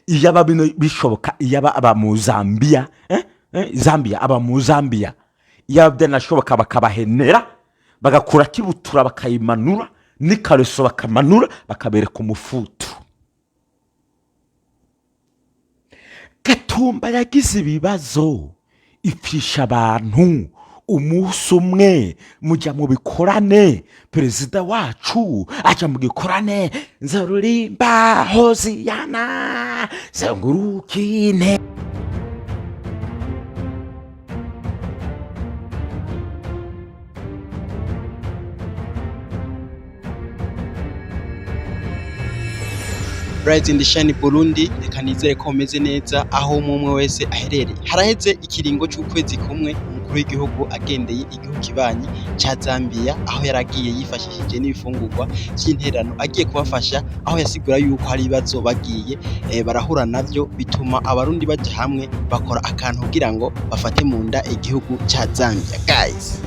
iyaba bino bishoboka, iyaba aba mu Zambia Zambia, aba mu Zambia, iyaba byanashoboka bakabahenera bagakura kibutura bakayimanura n'ikareso bakamanura bakabereka umufutu. Katumba yagize ibibazo ifisha abantu umunsi umwe mujya mu bikorane, perezida wacu ajya mu gikorane, nzarurimba hoziyana zengurukine. Rise and Shine Burundi, reka nizere ko umeze neza aho umwe wese aherereye. Haraheze ikiringo cy'ukwezi kumwe umukuru w'igihugu agendeye igihugu kibanyi ca Zambia, aho yaragiye yifashishije n'ibifungurwa by'interano agiye kubafasha, aho yasigura yuko hari ibibazo bagiye barahura navyo, bituma abarundi baje hamwe bakora akantu kugira ngo bafate mu nda igihugu ca Zambia. Guys,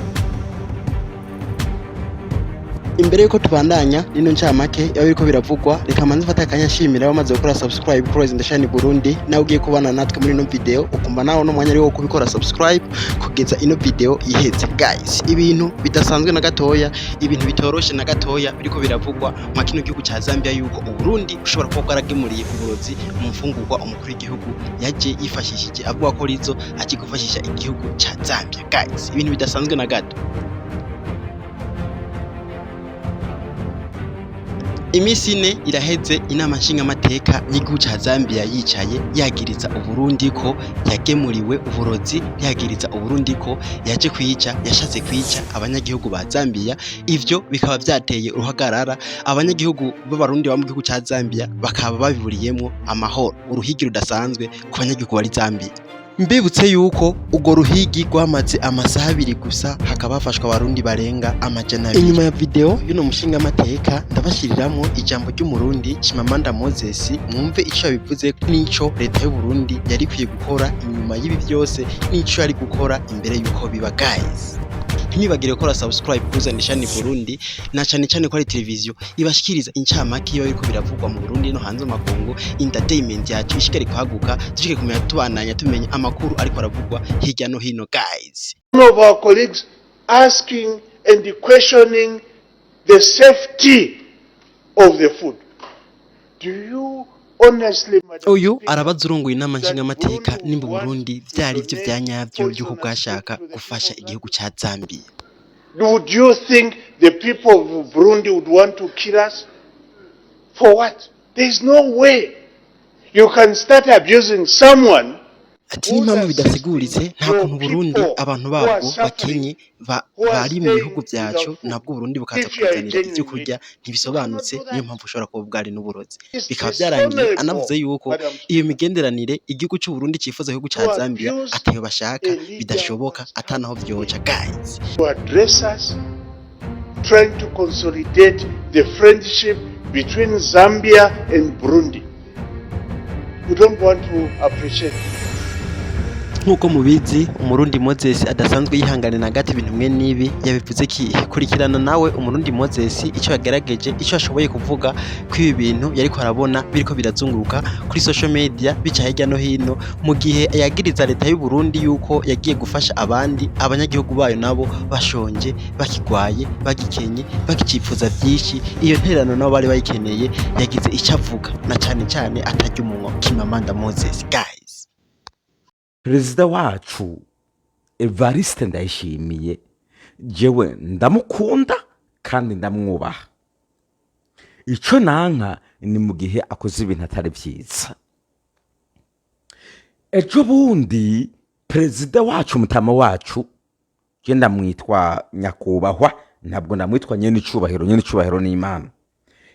imbere yuko tubandanya nino ncamake yawe biriko biravugwa, reka manze fata akanya nshimira abamaze gukora subscribe kuri Rise and Shine Burundi. Nawe ugiye kubana natwe muri ino video ukumva nawe no mwanya ari wo kubikora subscribe kugeza ino video iheze. Guys, ibintu bidasanzwe na gatoya, ibintu bitoroshe na gatoya biriko biravugwa mu kino gihugu ca Zambia, yuko Uburundi ushobora kuba bwaragemuriye uburozi mu mfungurwa umukuru w'igihugu yaje yifashishije, avuga ko rizo akigufashisha igihugu ca Zambia. Guys, ibintu bidasanzwe na gato. Imisi ine iraheze inama nshingamateka y'igihugu ca Zambia yicaye yagiriza Uburundi ko yagemuriwe uburozi, yagiriza Uburundi ko yaje kwica, yashatse kwica abanyagihugu ba Zambia. Ivyo bikaba byateye uruhagarara, abanyagihugu b'abarundi ba mu gihugu ca Zambia bakaba babiburiyemwo amahoro, uruhigi rudasanzwe ku banyagihugu bari Zambia. Mbibutse yuko ugo ruhigi rwamaze amasaha 2 gusa, hakaba hafashwa abarundi barenga amajana 2. Inyuma ya video yuno mushinga amateka ndabashiriramwo ijambo ry'umurundi Chimamanda Moses, mwumve ico bivuze n'ico leta y'u Burundi yari kwiye gukora inyuma y'ibi byose, n'ico yari gukora imbere yuko biba. Guys, ntimibagire gukora subscribe kuri Rise and Shine Burundi, na cyane cyane ko ari televiziyo ibashikiriza incamake iyo biriko biravugwa mu Burundi no hanze makungu. Entertainment yacu ishikari kwaguka, dushike kumenya tubananya tumenya amakuru ariko aravugwa hirya no hino. Guys, one of our colleagues asking and questioning the safety of the food. Do you honestly, uyu arabaza urunguye inama nshingamateka nimba Burundi byari byo byanyavyo by'uko bwashaka gufasha igihugu ca Zambia? Would you think the people of Burundi would want to kill us? For what? There is no way you can start abusing someone. Ati n'impamvu bidasiguritse, nta kuntu Burundi abantu babwo bakenye bari mu bihugu byacu nabwo Burundi bukaza kuzanira ivyo kurya ntibisobanutse. Niyo mpamvu ushobora kuba bwari n'uburozi. Bikaba byarangiye anavuze yuko iyo migenderanire igihugu cy'u Burundi cifuza igihugu ca Zambia atayo bashaka, bidashoboka atanaho vyoca. Guys, to address us, trying to consolidate the friendship between Zambia and Burundi. We don't want to appreciate it. Nkuko mubizi umurundi Moses adasanzwe yihangane na gato ibintu mwe nibi yabivuze ki kurikirana nawe umurundi Moses icyo yagerageje, icyo ashoboye kuvuga ko ibi bintu yariko arabona biriko birazunguruka kuri social media bica hirya no hino, mu gihe yagiriza leta y'u Burundi yuko yagiye gufasha abandi abanyagihugu bayo nabo bashonje, bakigwaye, bagikenye, bakicifuza byinshi. Iyo nterano nabo bari bayikeneye, yagize icyo avuga na cyane cyane atajya umunwa Chimamanda Moses. Guys, perezida wacu Evariste Ndayishimiye jewe ndamukunda kandi ndamwubaha. Ico nanka ni mu gihe akoze ibintu atari byiza. Ejo bundi perezida wacu mutama wacu je ndamwitwa nyakubahwa, ntabwo ndamwitwa nyene icubahiro n'Imana,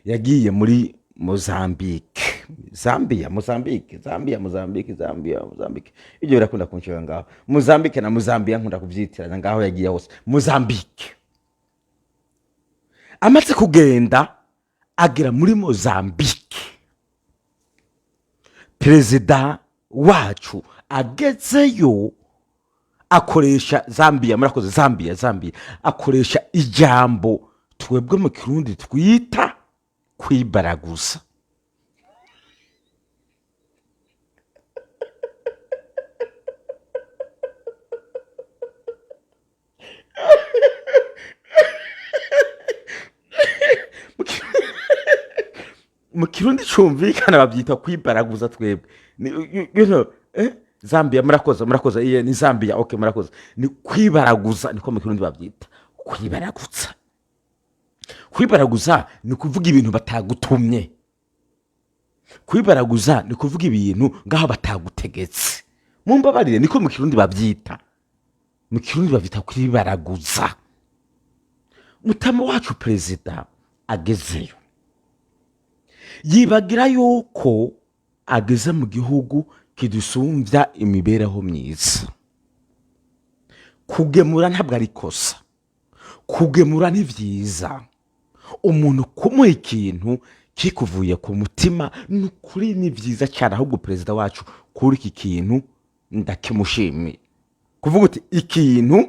yagiye muri Mozambique. Ibyo birakunda kunshira ngaho. Mozambique na Mozambia nkunda kuvyitiranya ngaho yagiye hose. Mozambique. Amaze kugenda agera muri Mozambique. Perezida wacu agezeyo akoresha Zambia, murakoze Zambia, akoresha ijambo twebwe mu Kirundi twita kwibaraguza. mu kirundi cyumvikana babyita kwibaraguza twebwe you know, Zambia murakoze iye ni Zambia okay murakoze ni kwibaraguza niko mu kirundi babyita kwibaraguza ni kuvuga ibintu batagutumye kwibaraguza ni kuvuga ibintu ngaho batagutegetse mumbabarire niko mu kirundi babyita kwibaraguza mutama wacu perezida agezeyo yibagira yuko ageze mu gihugu kidusumbya imibereho myiza kugemura ntabwo ari kosa kugemura ni byiza umuntu kumuha ikintu kikuvuye ku mutima n'ukuri ni byiza cyane ahubwo perezida wacu kuri iki kintu ndakimushimiye kuvuga uti ikintu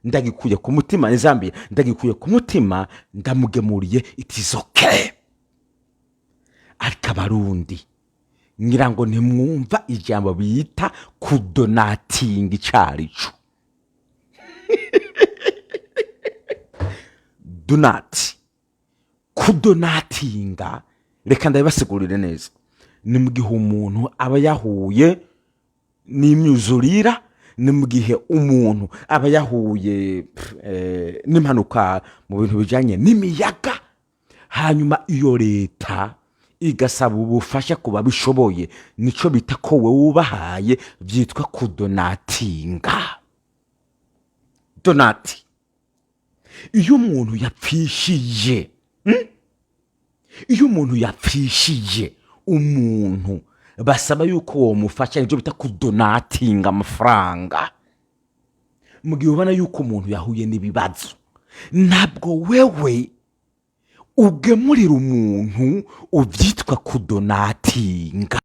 ndagikuye ku mutima ni Zambia ndagikuye ku mutima ndamugemuriye it is okay ariko abarundi ngira ngo ntimwumva ijambo bita kudonatinga icarico kudonatinga reka ndabibasigurire neza ni mu gihe umuntu aba yahuye n'imyuzurira ni mu gihe umuntu aba yahuye n'impanuka mu bintu bijyanye n'imiyaga hanyuma iyo leta igasaba ubufasha ku babishoboye nico bita ko we wubahaye byitwa kudonatinga donati iyo umuntu yapfishije umuntu basaba yuko uwo mufasha nibyo bita kudonatinga amafaranga mu gihe ubona yuko umuntu yahuye n'ibibazo ntabwo wewe ugemurira umuntu ubyitwa kudonatinga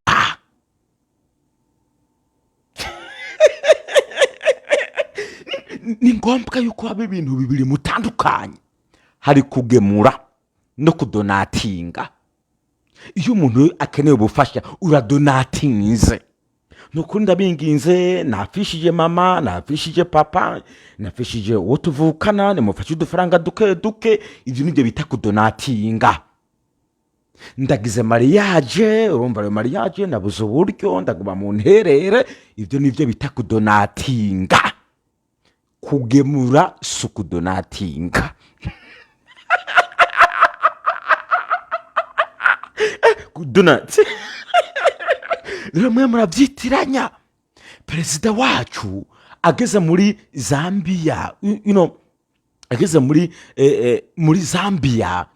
ni ngombwa yuko haba ibintu bibiri mutandukanye hari kugemura no kudonatinga iyo umuntu akeneye ubufasha uradonatinze nukuri ndabinginze nafishije mama nafishije papa nafishije uwo tuvukana nimufashe udufaranga duke ibyo nibyo bita kudonatinga ndagize mariage urumva ayo mariage nabuze uburyo ndaguma mu nterere ibyo nibyo bita kudonatinga kugemura si kudonatinga kudonati rero mwe murabyitiranya perezida wacu ageze muri Zambia ageze muri Zambia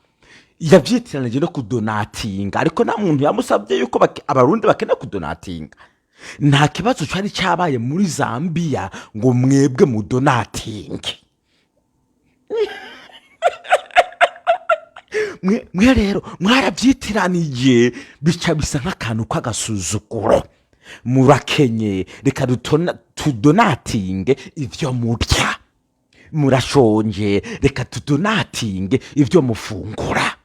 yabyitiranyije no kudonatinga ariko nta muntu yamusabye yuko abarundi bakeneye kudonatinga nta kibazo cyari cyabaye muri Zambia ngo mwebwe mudonatinge mwe rero mwarabyitiraniye bica bisa nk'akantu k'agasuzuguro murakenye reka tudonatinge ibyo murya murashonje reka tudonatinge ibyo mufungura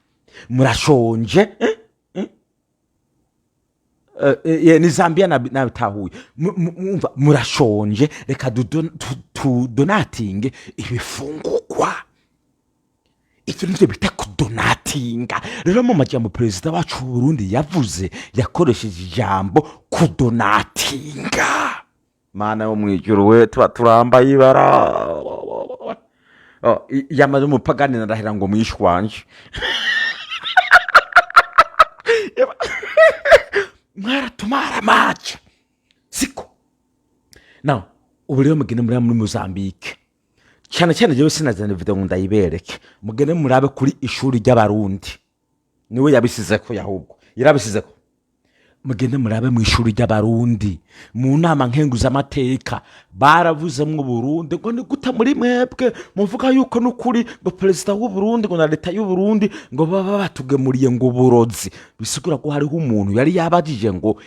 murashonje ni Zambia nabitahuye murashonje reka tudonatinge ibifungurwa ibyo nibyo bita kudonatinga rero mu majambo perezida wacu Burundi yavuze yakoresheje ijambo kudonatinga mana yo mwijuru we tuba turambaye ibara yamaze umupagani narahira ngo mwishwanje mwaratumara macha siko now ubu rero mugende muri Mozambique cyane jewe sinazana video ngo ndayibereke mugende murabe kuri ishuri ry'abarundi niwe yabisizeko yahubwo yarabisizeko mugende murabe mu ishuri ry'abarundi mu nama nkenguza amateka baravuze mu Burundi ngo ni guta muri mwebwe muvuga yuko n'ukuri ngo perezida w'u Burundi ngo na leta y'u Burundi ngo baba batugemuriye ngo burozi bisigura ko hariho umuntu yari yabajije ngo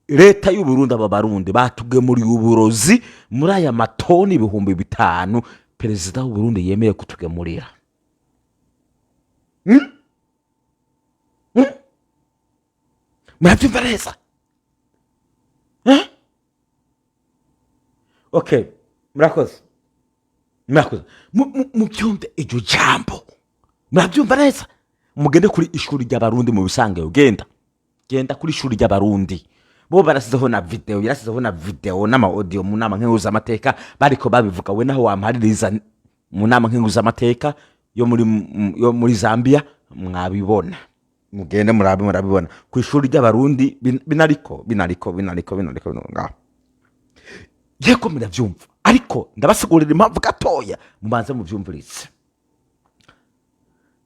leta y'u Burundi aba barundi batugemuriye uburozi muri aya matoni 5,000 perezida w'u Burundi yemeye kutugemurira murabyumva neza okay murakoze mubyumve iryo jambo murabyumva neza mugende kuri ishuri ry'abarundi mu bisange genda kuri ishuri ry'abarundi bo barasizeho na video n'ama audio mu nama nkenguzamateka bariko babivuga we naho wampaririza mu nama nkenguzamateka yo muri Zambia mwabibona mugende murabibona ku ishuri ry'abarundi binariko ngaho yego muravyumva ariko ndabasigurira impamvu gatoya mubanze muvyumviritse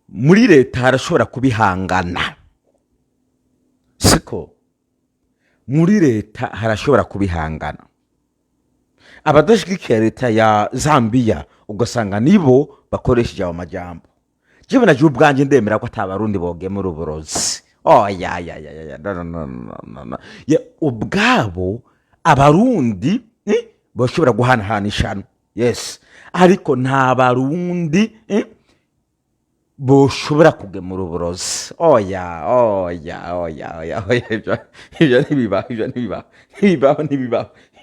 muri leta harashobora kubihangana siko muri leta harashobora kubihangana abadashyigikiye leta ya Zambia ugasanga nibo bakoresheje ayo majambo jewe naje ubwanje ndemera ko atabarundi bogemura uburozi no ubwabo abarundi bashobora guhanahanishana yes ariko nta barundi boshobora kugemura uburozi ibyo ntibibaho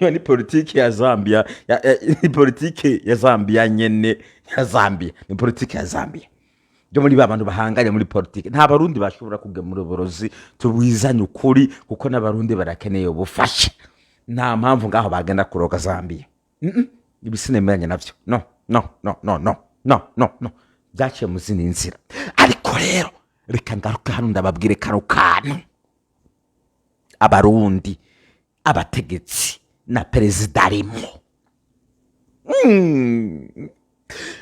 iyo ni politiki ya Zambia ni politiki ya Zambia nyene ya Zambia ni politiki ya Zambia byo muri babantu bahanganye muri politiki nta barundi bashobora kugemura uburozi tubwizanye ukuri kuko n'abarundi barakeneye ubufasha nta mpamvu ngaho bagenda kuroga Zambia ibisinemeranye navyo no byaciye mu zindi nzira ariko rero reka ngaruka hano ndababwire kano kantu abarundi abategetsi na perezida arimo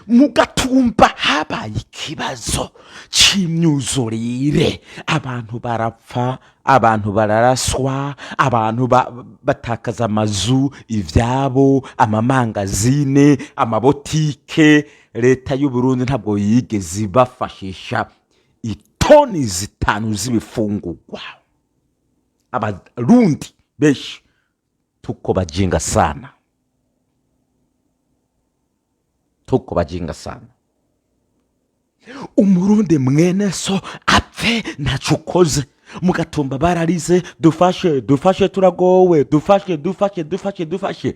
mugatumba habaye ikibazo c'imyuzurire abantu barapfa abantu bararaswa abantu batakaza amazu ivyabo amamangazine amabotike leta y'u Burundi ntabwo yigeze bafashisha itoni 5 z'ibifungurwa abarundi beshi tuko bajinga sana umurundi mwene so apfe ntacukoze mugatumba bararize dufashe turagowe dufashe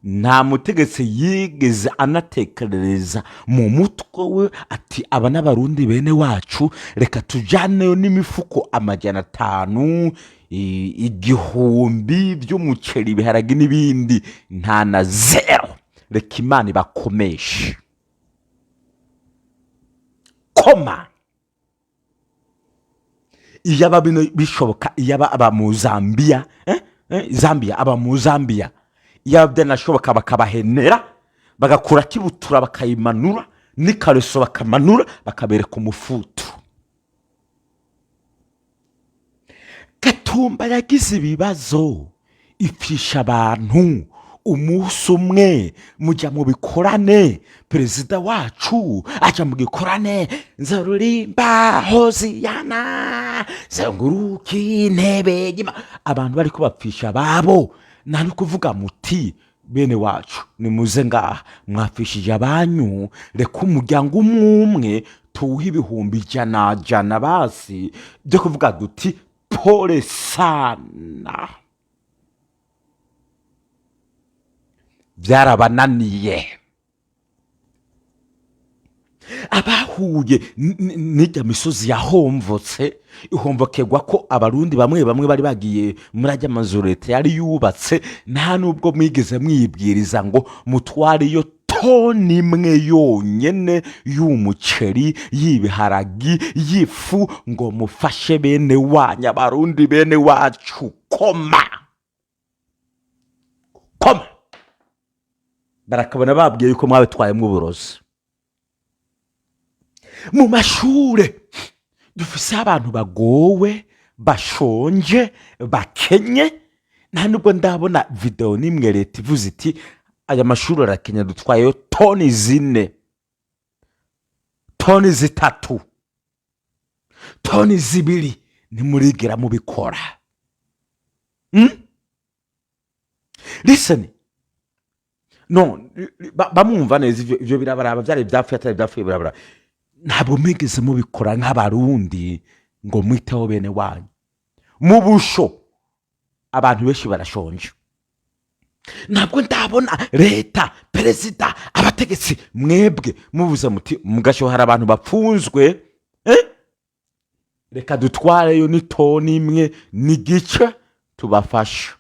nta mutegetsi yigeze anatekereza mu mutwe we ati aba n'abarundi bene wacu reka tujaneyo n'imifuko 500 igihumbi by'umuceri ibiharage n'ibindi nta na zero reka Imana ibakomeshe koma iyaba bino bishoboka iyaba aba mu Zambia aba mu Zambia iyaba nashoboka bakabahenera bagakura kibutura bakayimanura n'ikareso bakamanura bakabereka umufutu Gatumba yagize ibibazo ifisha abantu umunsi umwe mujya mu bikorane perezida wacu aja mu gikorane nzarurimba hoziyana zenguruki intebe abantu bari kubapfisha babo nta no kuvuga muti bene wacu nimuze ngaha mwafishije abanyu reka umuryango umwe tuwuha 100 basi byo kuvuga duti pole sana byarabananiye abahuye n'ijya misozi yahomvotse ihomvokegwa ko abarundi bamwe bari bagiye muri ajya mazurete yari yubatse nta nubwo mwigeze mwibwiriza ngo mutware yo toni imwe yonyene y'umuceri y'ibiharagi y'ifu ngo mufashe bene wanya abarundi bene wacu koma barakabona babwiye yuko mwabitwayemwo uburozi mu mashure dufise abantu bagowe bashonje bakenye nta nubwo ndabona video nimwe leta ivuze iti aya mashuri arakenya dutwayeyo toni 4 toni 3 toni 2 nimurigera mubikora listen no bamwumva neza ivyo birabaraba byari byapfuye atari byapfuye birabara ntabwo mwigeze mubikora nk'abarundi ngo mwiteho bene wanyu mu busho abantu benshi barashonje ntabwo ndabona leta perezida abategetsi mwebwe mubuze muti mugashohara abantu bapfunzwe reka dutwareyo n'itoni imwe n'igice tubafasha,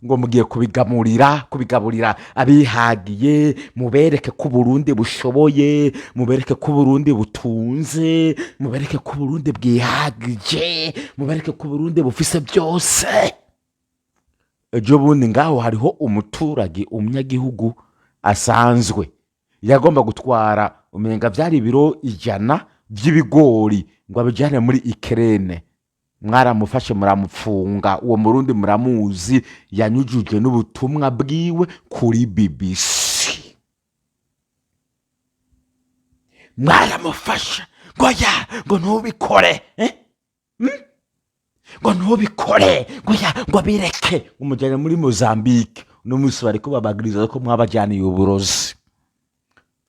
ngo mugiye kubigaburira abihagiye, mubereke ko Burundi bushoboye, mubereke ko Burundi butunze, mubereke ko Burundi bwihagije, mubereke ko Burundi bufise byose. Ejo bundi ngaho hariho umuturage, umunyagihugu asanzwe yagomba gutwara umenga byari ibiro 100 by'ibigori ngo abijyane muri Ukraine. Mwaramufashe muramufunga. Uwo Murundi muramuzi, yanyujuje n'ubutumwa bwiwe kuri BBC. Mwaramufashe ngo ntubikore, ngo ntubikore, ngo bireke. Umujyane muri Mozambique. Uno munsi bariko babagiriza ko mwabajyaniye uburozi.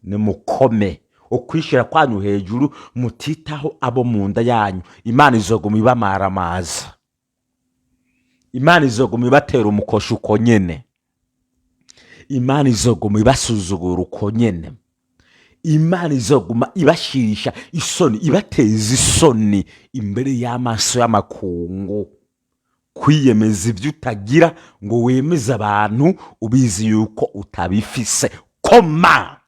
Nimukome, ukwishira kwanyu hejuru, mutitaho abo mu nda yanyu. Imana izoguma ibamaramaza, Imana izoguma ibatera umukosha uko nyene, Imana izoguma ibasuzugura uko nyene, Imana izoguma ibashirisha isoni, ibateza isoni imbere y'amaso y'amakungu. Kwiyemeza ibyo utagira ngo wemeze abantu ubizi yuko utabifise. Koma.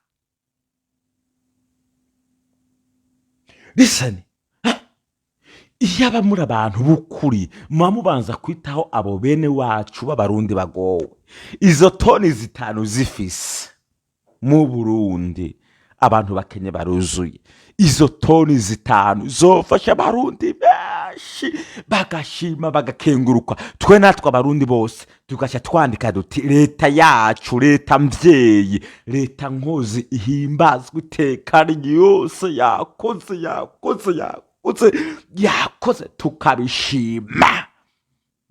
Listen, iyo aba muri abantu b'ukuri muba mubanza kwitaho abo bene wacu b'abarundi bagowe. Izo toni 5 zifise mu Burundi abantu bakenye baruzuye. Izo toni 5 zofasha abarundi benshi bagashima bagakenguruka. Twe natwe abarundi bose tugasha twandika duti leta yacu, leta mvyeyi, leta nkozi ihimbazwe iteka ryose, yakoze tukabishima.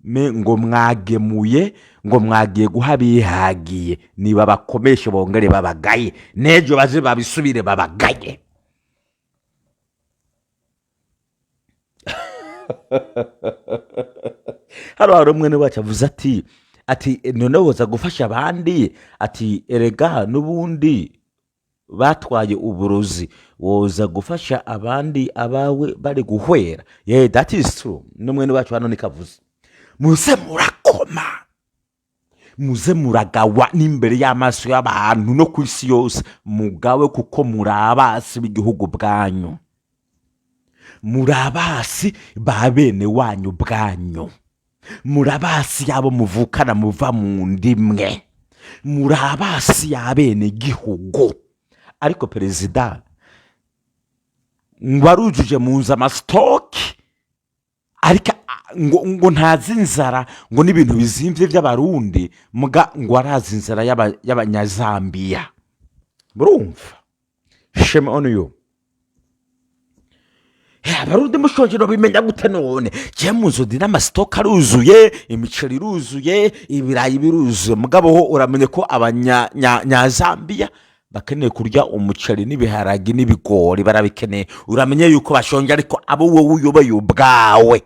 Ngo mwagemuye, ngo mwagiye guha bihagiye, niba bakomeshe bongere babagaye, nejo baze babisubire babagaye. Hari umwe wacu avuze ati none woza gufasha abandi, ati erega n'ubundi batwaye uburozi, woza gufasha abandi abawe bari guhwera. Yeah, that is true. N'umwe wacu hano nikavuze, muze murakoma, muze muragawa n'imbere y'amaso y'abantu no ku isi yose, mugawe kuko murabasi b'igihugu bwanyu, murabasi ba bene wanyu bwanyu, murabasi yabo muvukana muva mu ndimwe, murabasi ya bene gihugu. Ariko perezida ngwarujuje munza amastoki, ariko ngo ntazi inzara, ngo n'ibintu bizimvye by'abarundi, muga ngo arazi inzara y'abanyazambiya. Murumva? Shame on you. Abarundi mushonje no bimenya gute none? Je muzodi n'amastoka aruzuye, imiceri iruzuye, ibirayi biruzuye, mugabo ho uramenye ko abanyazambiya bakeneye kurya umuceri n'ibiharagi n'ibigori, barabikeneye. Uramenye yuko bashonje, ariko abo wowe uyoboye ubwawe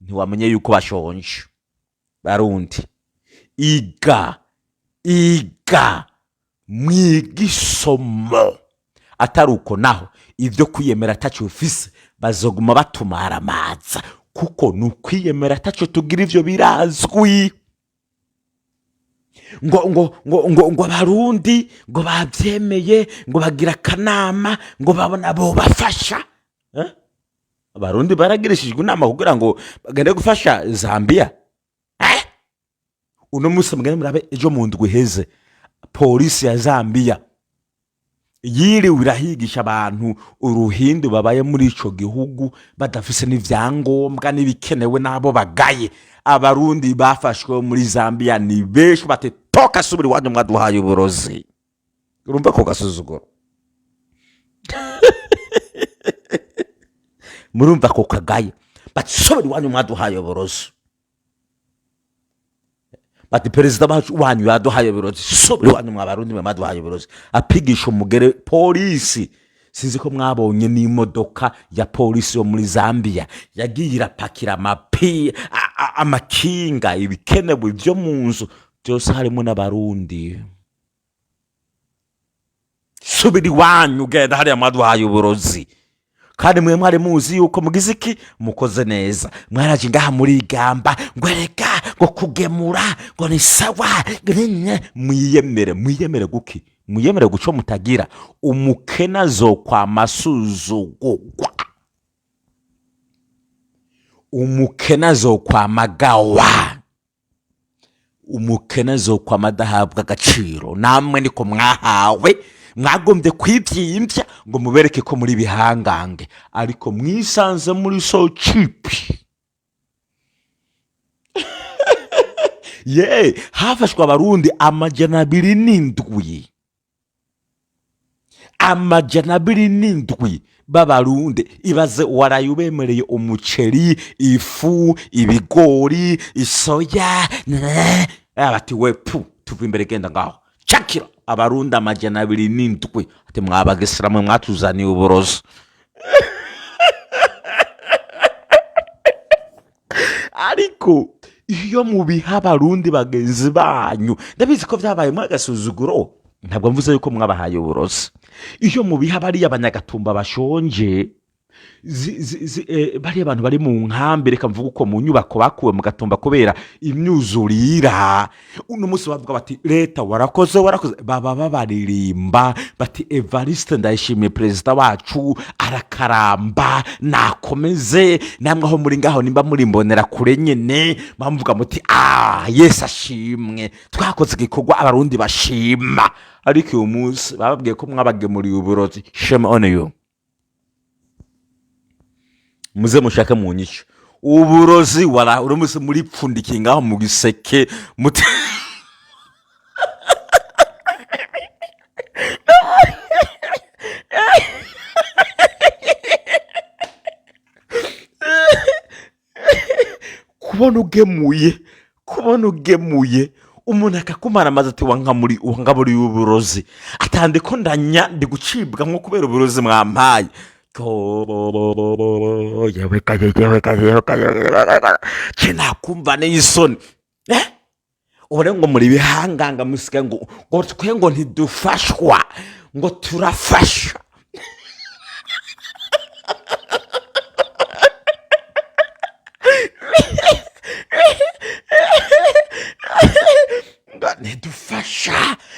ntiwamenye yuko bashonje. Barundi, iga mwigisomo. Ataruko naho ivyo kwiyemera tacu ufise bazoguma batumara amaza, kuko nukwiyemera tacu tugira ivyo birazwi. ngo abarundi ngo bavyemeye, ngo bagira kanama, ngo babona bo bafasha. Abarundi baragirishijwe inama kugira ngo bagende gufasha Zambia. Uno musi mugende murabe, ejo mu ndwi heze polisi ya Zambia yiriwe irahigisha abantu uruhindu babaye muri ico gihugu badafise n'ivyangombwa n'ibikenewe n'abo bagaye. Abarundi bafashwe muri Zambia ni benshi, bate toka subiri wanyu mwaduhaye uburozi. Urumva ko gasuzuguro? Murumva ko kagaye, bati subiri wanyu mwaduhaye uburozi. Bati perezida bacu wanyu yaduhaye uburozi, subiri wanyu mwabarundi mwaduhaye uburozi. Apigisha umugere polisi. Sinzi ko mwabonye n'imodoka ya polisi yo muri Zambia yagiye irapakira amakinga, ibikenewe byo mu nzu byose, harimo n'abarundi. Subiri wanyu genda hariya mwaduhaye uburozi. kandi mwe mwari muzi yuko mugize iki mukoze neza. Mwaraje ngaha murigamba ngo reka ngo kugemura ngo ni sawa. Mwiyemere guki, mwiyemere guco mutagira. Umukena azokwama asuzugurwa, umukena azokwama agawa, umukene azokwama adahabwa agaciro. Namwe niko mwahawe, mwagombye kwibyimbya ngo mubereke ko muri bihangange, ariko mwisanze muri so cheap. Hafashwe abarundi 207, 207 b'abarundi. Ibaze waraye ubemereye umuceri, ifu, ibigori, isoya, bati we tuva imbere genda ngaho cakira. Abarundi 207 ati mwabagesera mwe mwatuzaniye uburozi. Ariko iyo mubiha abarundi bagenzi banyu, ndabizi ko byabaye mwagasuzuguro, ntabwo mvuze yuko mwabahaye uburozi. Iyo mubiha bariya abanyagatumba bashonje, bariya abantu bari mu nkambi, reka mvuga uko mu nyubako bakuwe mu Gatumba kubera imyuzurira, uno munsi bavuga bati leta warakoze, baba babaririmba bati Evariste Ndayishimiye perezida wacu arakaramba nakomeze. Namwe aho muri ngaho nimba muri mbonera kure nyene bamuvuga muti Yesu ashimwe, twakoze igikorwa abarundi bashima. Ariko uyu munsi bababwiye ko mwabagemuriye uburozi. Shame on you. Muze mushake mu nyisho uburozi wara uramuse muri pfundikiye ngaho mu giseke muti kubona ugemuye umuntu akakumara amaze ati wanga muri uburozi atande ko ndanya ndi gucibwa nko kubera uburozi mwampaye. Kinakumva n'isoni. Ubone ngo muri bihanganga musika ngo twe ngo ntidufashwa ngo turafasha.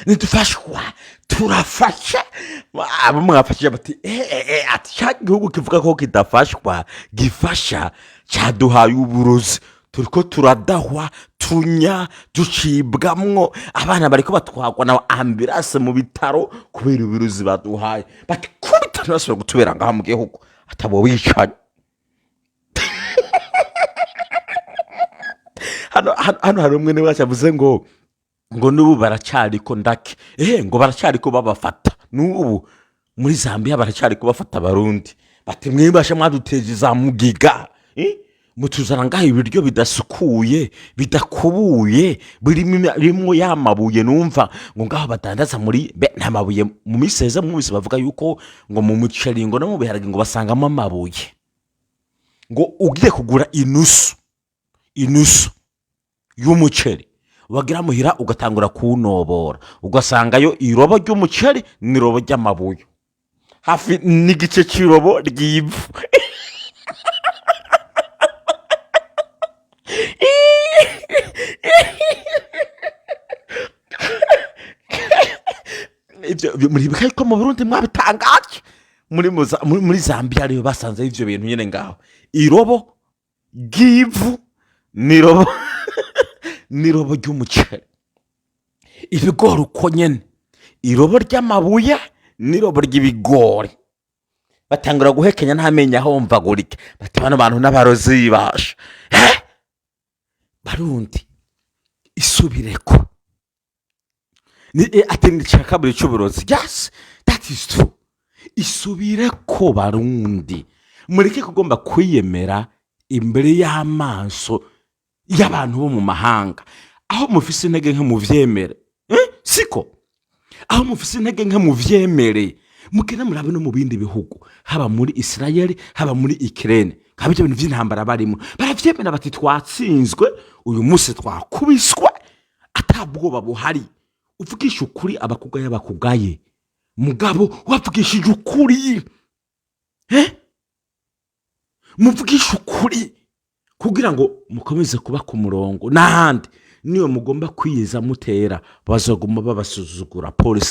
Ntidufashwa turafasha. Abo mwafashije bati ati cya gihugu kivuga ko kidafashwa gifasha cyaduhaye uburozi, turiko turadahwa tunya ducibwamwo, abana bariko batwagwa na ambulance mu bitaro kubera uburozi baduhaye. Bati kubita ntibasubira gutubera ngaha mu gihugu atabo wicanye. hano hari umwe niwe yavuze ngo n'ubu baracyariko ndake ngo baracyariko babafata n'ubu muri Zambia baracyariko bafata abarundi. Bati mwibashe mwaduteje za mugiga mutuzana ngaho ibiryo bidasukuye bidakubuye birimo yamabuye. Numva ngo ngaho badandaza muri namabuye mu miseze mwese bavuga yuko ngo mu muceri ngo no mu biharage ngo basangamo amabuye. Ngo ugiye kugura inusu y'umuceri wagira muhira ugatangura kunobora ugasangayo irobo ry'umuceri n'irobo ry'amabuye hafi n'igice cy'irobo ry'ivu. Muri bikayiko mu Burundi mwabitangaje muri Zambia rero basanze ivyo bintu nyene ngaho irobo ry'ivu n'irobo ry'umuceri, ibigori uko nyene irobo ry'amabuye n'irobo ry'ibigori. Batangura guhekenya ntamenye aho mvagurike. Bati bano bantu n'abarozi basha Barundi isubireko ni atendi cyakabiri cy'uburozi. Yes, that is true. Isubireko Barundi, mureke kugomba kwiyemera imbere y'amaso y'abantu bo mu mahanga. Aho mufise intege nke muvyemere siko aho mufise intege nke muvyemere mukena murabe no mu bindi bihugu, haba muri Israel haba muri Ukraine, haba ibyo bintu by'intambara barimo baravyemera bati twatsinzwe uyu munsi twakubiswe atabwoba buhari. Uvugisha ukuri abakugaye mugabo wavugishije ukuri muvugishe ukuri kugira ngo mukomeze kuba ku murongo n'ahandi niyo mugomba kwiyeza mutera bazoguma babasuzugura. Pole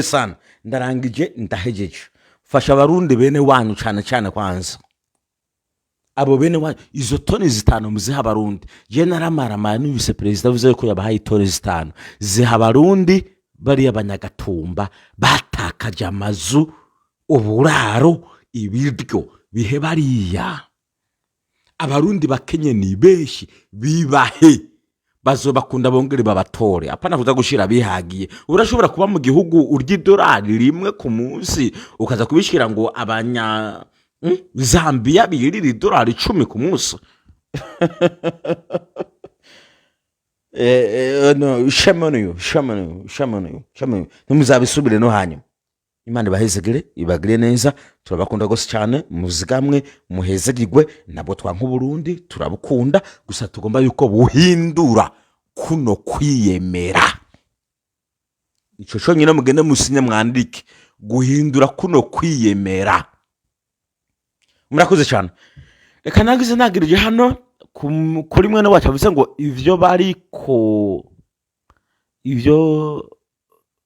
sana ndarangije ndahejeje. Fasha abarundi bene wanyu cyane kwanza, abo bene wanyu izo toni 5 muziha abarundi. Je naramarama n'ubise president avuze ko yabahaye toni 5 ziha abarundi bari abanyagatumba batakaje amazu, uburaro, ibiryo bihe bariya. Abarundi bakenye ni beshi bibahe bazobakunda bongere babatore, apana kuza gushira bihagiye. Urashobora kuba mu gihugu urya $1 rimwe ku munsi ukaza kubishira ngo abanya Zambia birira $10 ku munsi. No, shame on you. Ntimuzabisubire no hanyuma. Imana ibahezegere, ibagire neza. Turabakunda gose cyane, muzigamwe muhezegirwe. Nabo twanku Burundi turabukunda, gusa tugomba yuko buhindura kuno kwiyemera. Ico cyo nyine mugende musinye mwandike guhindura kuno kwiyemera. Murakoze cyane. Reka nagize nagirije hano kuri mwe wacu avuze ngo ivyo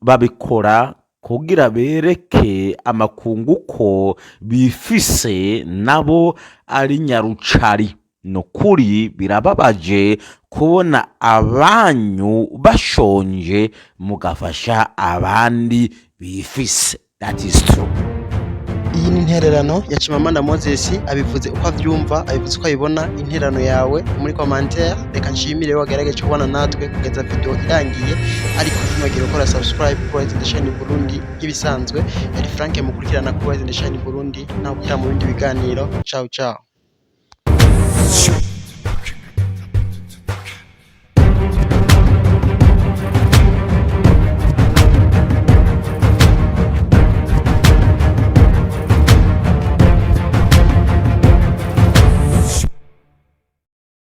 babikora kugira bereke amakungu ko bifise nabo ari nyarucari. No kuri birababaje kubona abanyu bashonje mugafasha abandi bifise. That is true. Iyi ni intererano ya Chimamanda Moses, abivuze uko avyumva, abivuze uko ayibona. Intererano yawe muri commentaire. Reka nshimire wagerageje kubona natwe kugeza video irangiye, ariko ntimwagire gukora subscribe kuri The Shine Burundi nk'ibisanzwe. Yari Frank mukurikirana kuri The Shine Burundi, naho mu bindi biganiro. Ciao.